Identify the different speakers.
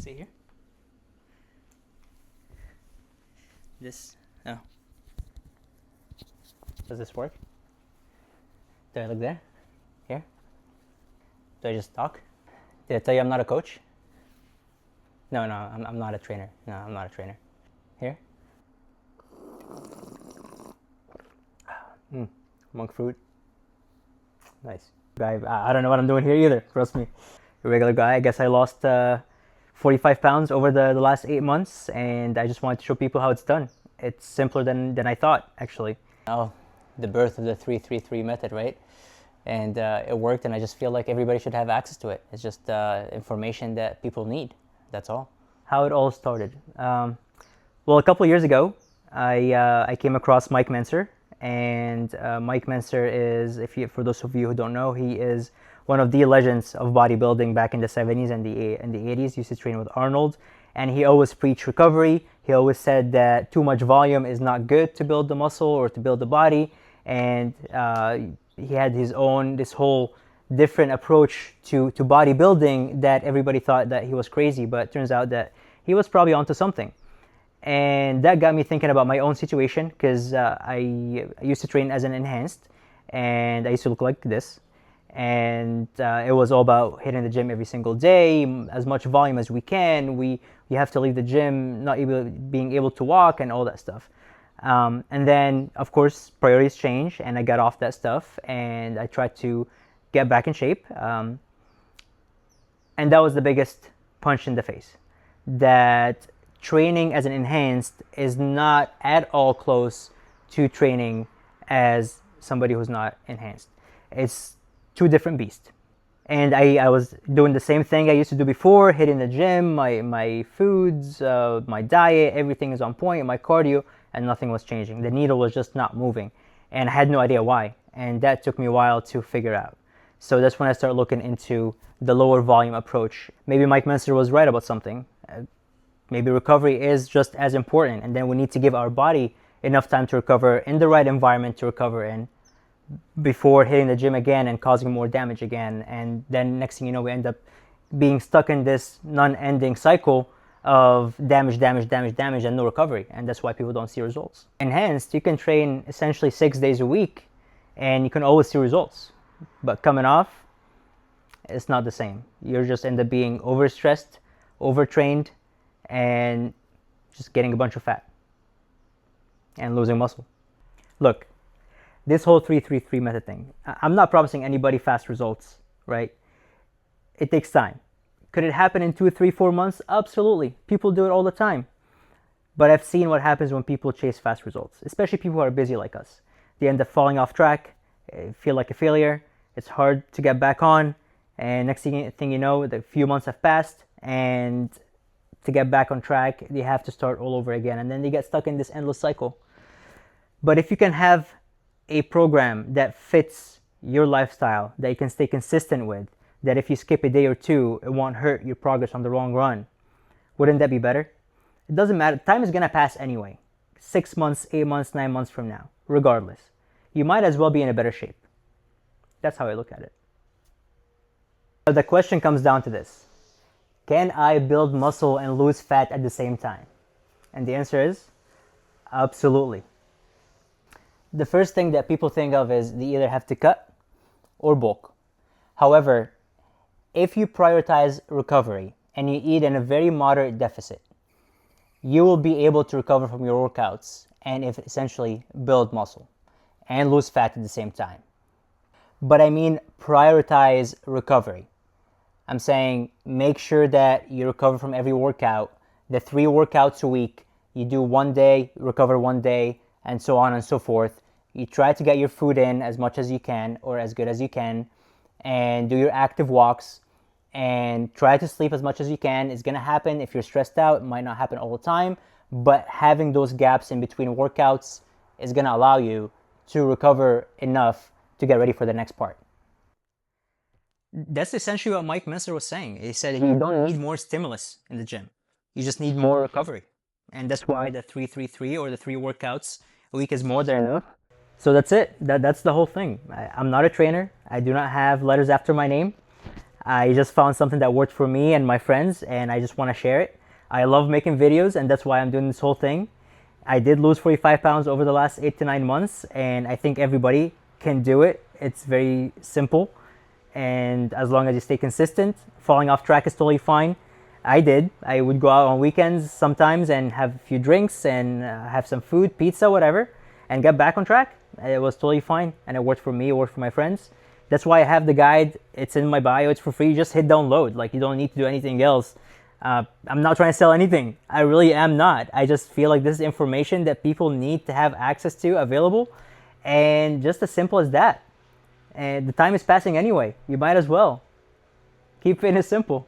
Speaker 1: See here? This, oh. Does this work? Do I look there? Here? Do I just talk? Did I tell you I'm not a coach? No, I'm not a trainer. No, I'm not a trainer. Here? Monk fruit. Nice. I don't know what I'm doing here either, trust me. A regular guy. I guess I lost 45 pounds over the last 8 months, and I just wanted to show people how it's done. It's simpler than I thought, actually. Oh, the birth of the 3-3-3 method, right? And it worked, and I just feel like everybody should have access to it. It's just information that people need. That's all. How it all started. Well, a couple years ago, I came across Mike Mentzer, and Mike Mentzer is, for those of you who don't know, he is one of the legends of bodybuilding back in the 70s and the 80s. He used to train with Arnold, and he always preached recovery. He always said that too much volume is not good to build the muscle or to build the body, and he had this whole different approach to bodybuilding that everybody thought that he was crazy, but it turns out that he was probably onto something. And that got me thinking about my own situation, because I used to train as an enhanced, and I used to look like this, and it was all about hitting the gym every single day, as much volume as we can. You have to leave the gym not being able to walk and all that stuff. And then, of course, priorities change, and I got off that stuff, and I tried to get back in shape. And that was the biggest punch in the face. That training as an enhanced is not at all close to training as somebody who's not enhanced. It's two different beasts. And I was doing the same thing I used to do before, hitting the gym, my foods, my diet, everything is on point, my cardio, and nothing was changing. The needle was just not moving, and I had no idea why. And that took me a while to figure out. So that's when I started looking into the lower volume approach. Maybe Mike Mentzer was right about something. Maybe recovery is just as important, and then we need to give our body enough time to recover in the right environment to recover in before hitting the gym again and causing more damage again. And then next thing you know, we end up being stuck in this non-ending cycle of damage and no recovery, and that's why people don't see results. Enhanced, you can train essentially 6 days a week and you can always see results, but coming off, it's not the same. You're just end up being overstressed, overtrained, and just getting a bunch of fat and losing muscle. Look, this whole 3-3-3 method thing, I'm not promising anybody fast results, right? It takes time. Could it happen in 2, 3, 4 months? Absolutely. People do it all the time. But I've seen what happens when people chase fast results, especially people who are busy like us. They end up falling off track, feel like a failure. It's hard to get back on. And next thing you know, a few months have passed, and to get back on track, they have to start all over again. And then they get stuck in this endless cycle. But if you can have a program that fits your lifestyle, that you can stay consistent with, that if you skip a day or two, it won't hurt your progress on the long run, wouldn't that be better? It doesn't matter. Time is going to pass anyway. 6 months, 8 months, 9 months from now, regardless. You might as well be in a better shape. That's how I look at it. So the question comes down to this. Can I build muscle and lose fat at the same time? And the answer is absolutely. The first thing that people think of is they either have to cut or bulk. However, if you prioritize recovery and you eat in a very moderate deficit, you will be able to recover from your workouts and essentially build muscle and lose fat at the same time. But I mean prioritize recovery. I'm saying make sure that you recover from every workout. The 3 workouts a week, you do 1 day, recover 1 day, and so on and so forth. You try to get your food in as much as you can or as good as you can, and do your active walks, and try to sleep as much as you can. It's going to happen if you're stressed out. It might not happen all the time, but having those gaps in between workouts is going to allow you to recover enough to get ready for the next part. That's essentially what Mike Mentzer was saying. He said you don't need more stimulus in the gym. You just need more recovery. And that's why the 3-3-3 or the 3 workouts a week is more than enough. So that's it. That's the whole thing. I'm not a trainer. I do not have letters after my name. I just found something that worked for me and my friends, and I just want to share it. I love making videos, and that's why I'm doing this whole thing. I did lose 45 pounds over the last 8 to 9 months, and I think everybody can do it. It's very simple, and as long as you stay consistent, falling off track is totally fine. I did. I would go out on weekends sometimes and have a few drinks and have some food, pizza, whatever, and get back on track. It was totally fine, and it worked for me, it worked for my friends. That's why I have the guide. It's in my bio. It's for free. Just hit download. Like, you don't need to do anything else. I'm not trying to sell anything. I really am not. I just feel like this is information that people need to have access to, available, and just as simple as that. And the time is passing anyway. You might as well keep fitness simple.